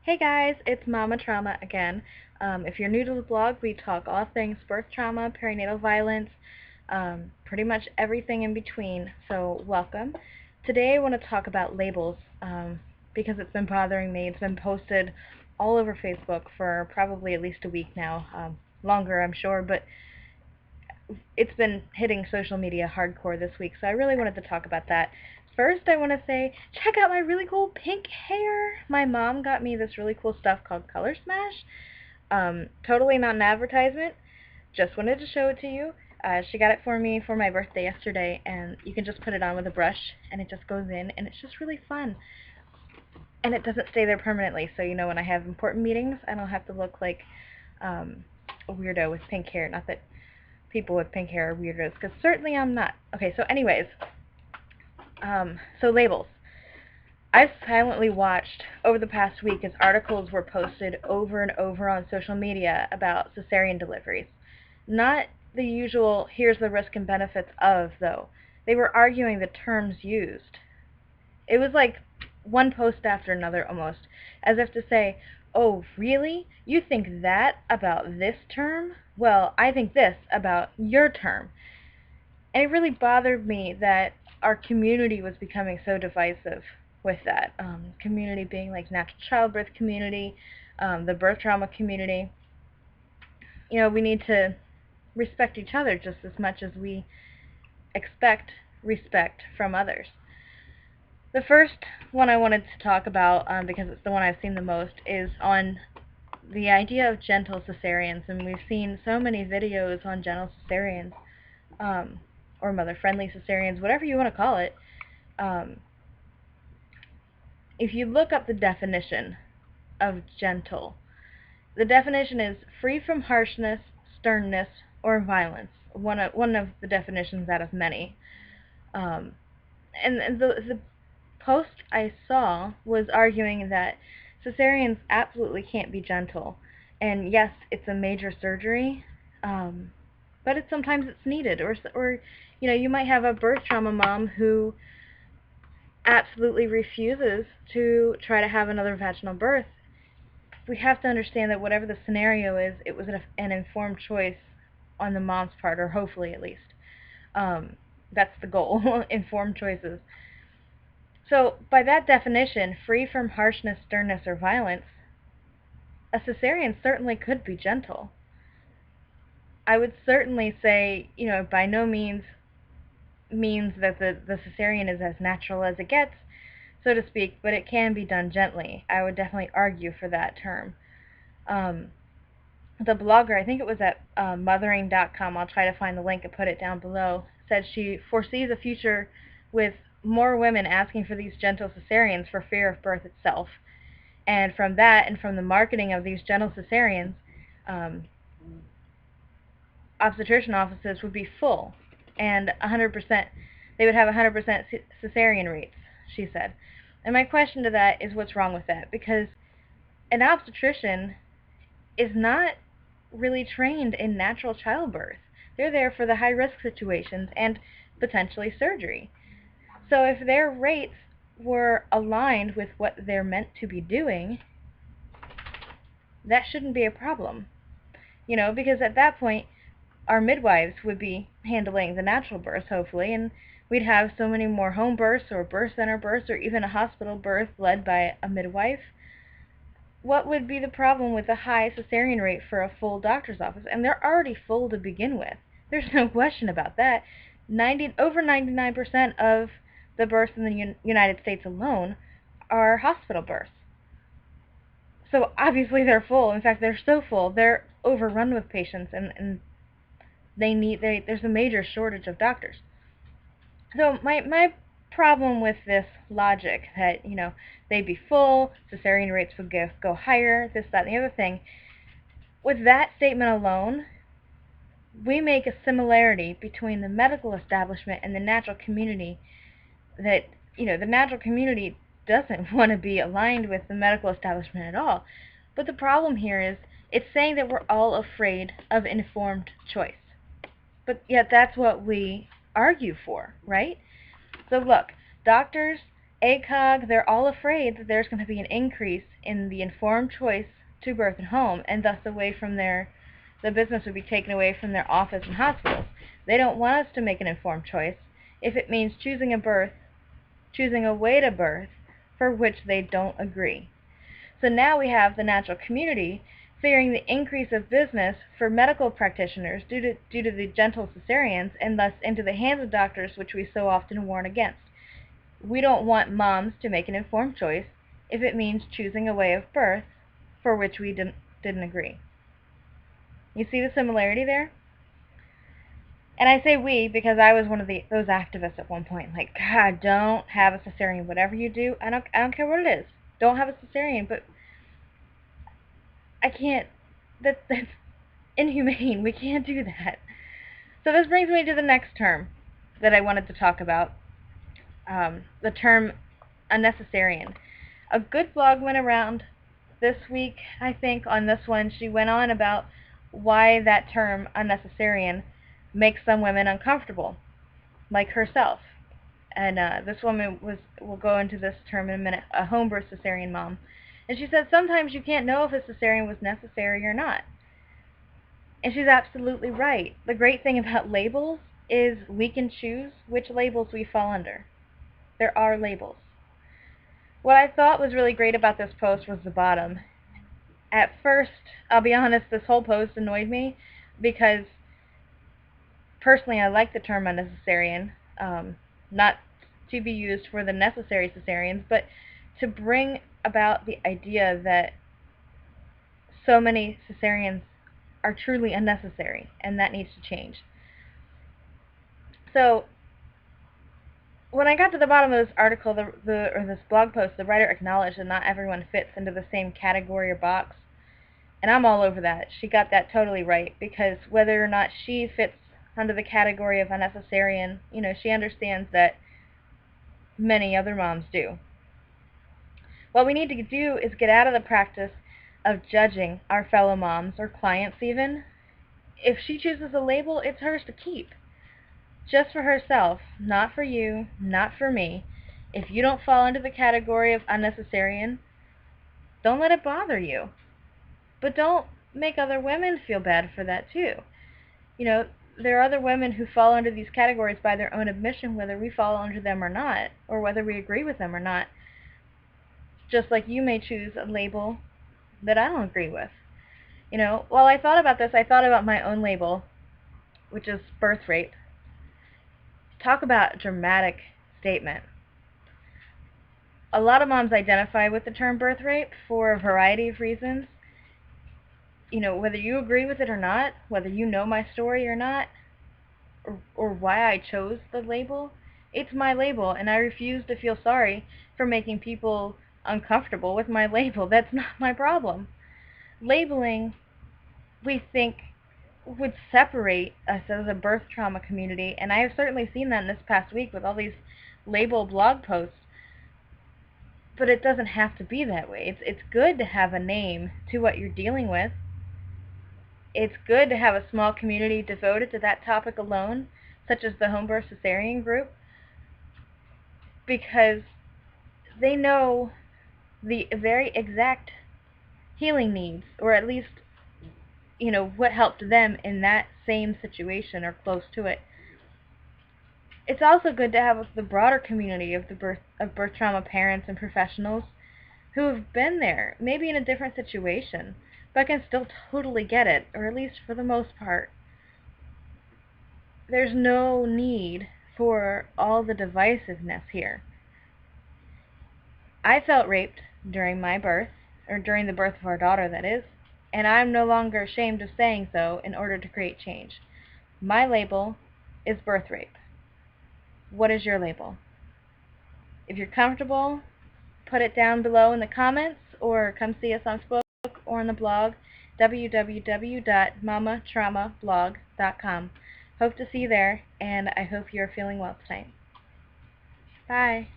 Hey guys, it's Mama Trauma again. If you're new to the blog, we talk all things birth trauma, perinatal violence, pretty much everything in between, so welcome. Today I want to talk about labels because it's been bothering me. It's been posted all over Facebook for probably at least a week now, longer I'm sure, but it's been hitting social media hardcore this week, so I really wanted to talk about that. First, I want to say, check out my really cool pink hair. My mom got me this really cool stuff called Color Smash. Totally not an advertisement. Just wanted to show it to you. She got it for me for my birthday yesterday, and you can just put it on with a brush, and it just goes in, and it's just really fun. And it doesn't stay there permanently, so when I have important meetings, I don't have to look like a weirdo with pink hair. Not that people with pink hair are weirdos, because certainly I'm not. Okay, so anyways, so labels. I've silently watched over the past week as articles were posted over and over on social media about cesarean deliveries. Not the usual, here's the risk and benefits of, though. They were arguing the terms used. It was like one post after another almost, as if to say, oh, really? You think that about this term? Well, I think this about your term. And it really bothered me that our community was becoming so divisive with that. Community being like natural childbirth community, the birth trauma community. We need to respect each other just as much as we expect respect from others. The first one I wanted to talk about, because it's the one I've seen the most, is on the idea of gentle cesareans. And we've seen so many videos on gentle cesareans, or mother-friendly cesareans, whatever you want to call it. If you look up the definition of gentle, the definition is free from harshness, sternness, or violence. One of the definitions out of many. And the post I saw was arguing that cesareans absolutely can't be gentle. And yes, it's a major surgery, but sometimes it's needed. Or you might have a birth trauma mom who absolutely refuses to try to have another vaginal birth. We have to understand that whatever the scenario is, it was an informed choice on the mom's part, or hopefully at least. That's the goal, informed choices. So by that definition, free from harshness, sternness, or violence, a cesarean certainly could be gentle. I would certainly say, by no means that the cesarean is as natural as it gets, so to speak, but it can be done gently. I would definitely argue for that term. The blogger, I think it was at mothering.com, I'll try to find the link and put it down below, said she foresees a future with more women asking for these gentle cesareans for fear of birth itself. And from that, and from the marketing of these gentle cesareans, obstetrician offices would be full, and 100%, they would have 100% cesarean rates, she said. And my question to that is, what's wrong with that? Because an obstetrician is not really trained in natural childbirth. They're there for the high-risk situations and potentially surgery. So if their rates were aligned with what they're meant to be doing, that shouldn't be a problem. Because at that point, our midwives would be handling the natural births, hopefully, and we'd have so many more home births or birth center births or even a hospital birth led by a midwife. What would be the problem with a high cesarean rate for a full doctor's office? And they're already full to begin with. There's no question about that. Over 99% of the births in the United States alone are hospital births. So obviously they're full. In fact, they're so full, they're overrun with patients, and there's a major shortage of doctors. So my problem with this logic that, they'd be full, cesarean rates would go higher, this, that, and the other thing, with that statement alone, we make a similarity between the medical establishment and the natural community that, the natural community doesn't want to be aligned with the medical establishment at all. But the problem here is, it's saying that we're all afraid of informed choice. But yet that's what we argue for, right? So look, doctors ACOG, they're all afraid that there's going to be an increase in the informed choice to birth at home, and thus the business would be taken away from their office and hospitals. They don't want us to make an informed choice if it means choosing a way to birth for which they don't agree. So now we have the natural community fearing the increase of business for medical practitioners due to the gentle cesareans, and thus into the hands of doctors, which we so often warn against. We don't want moms to make an informed choice if it means choosing a way of birth for which we didn't agree. You see the similarity there? And I say we because I was one of those activists at one point. Like, God, don't have a cesarean. Whatever you do, I don't care what it is. Don't have a cesarean. But I can't. That's inhumane. We can't do that. So this brings me to the next term that I wanted to talk about. The term unnecessarean. A good blog went around this week, I think, on this one. She went on about why that term unnecessarian makes some women uncomfortable, like herself. And this woman we'll go into this term in a minute, a homebirth cesarean mom. And she said sometimes you can't know if a cesarean was necessary or not. And she's absolutely right. The great thing about labels is we can choose which labels we fall under. There are labels. What I thought was really great about this post was the bottom. At first, I'll be honest, this whole post annoyed me because personally I like the term unnecessarian, not to be used for the necessary cesareans, but to bring about the idea that so many cesareans are truly unnecessary, and that needs to change. So when I got to the bottom of this article, or this blog post, the writer acknowledged that not everyone fits into the same category or box, and I'm all over that. She got that totally right, because whether or not she fits under the category of unnecessarian, she understands that many other moms do. What we need to do is get out of the practice of judging our fellow moms, or clients even. If she chooses a label, it's hers to keep. Just for herself, not for you, not for me. If you don't fall into the category of unnecessarian, don't let it bother you. But don't make other women feel bad for that too. There are other women who fall under these categories by their own admission, whether we fall under them or not, or whether we agree with them or not. Just like you may choose a label that I don't agree with. While I thought about this, I thought about my own label, which is birth rape. Talk about a dramatic statement. A lot of moms identify with the term birth rape for a variety of reasons. Whether you agree with it or not, whether you know my story or not, or why I chose the label, it's my label, and I refuse to feel sorry for making people uncomfortable with my label. That's not my problem. Labeling, we think, would separate us as a birth trauma community, and I have certainly seen that in this past week with all these label blog posts. But it doesn't have to be that way. It's good to have a name to what you're dealing with. It's good to have a small community devoted to that topic alone, such as the homebirth cesarean group, because they know the very exact healing needs, or at least what helped them in that same situation or close to it. It's also good to have the broader community of birth trauma parents and professionals who have been there, maybe in a different situation, but can still totally get it, or at least for the most part. There's no need for all the divisiveness here. I felt raped during my birth, or during the birth of our daughter, that is, and I'm no longer ashamed of saying so in order to create change. My label is birth rape. What is your label? If you're comfortable, put it down below in the comments, or come see us on Facebook or on the blog, www.mamatraumablog.com. Hope to see you there, and I hope you're feeling well tonight. Bye.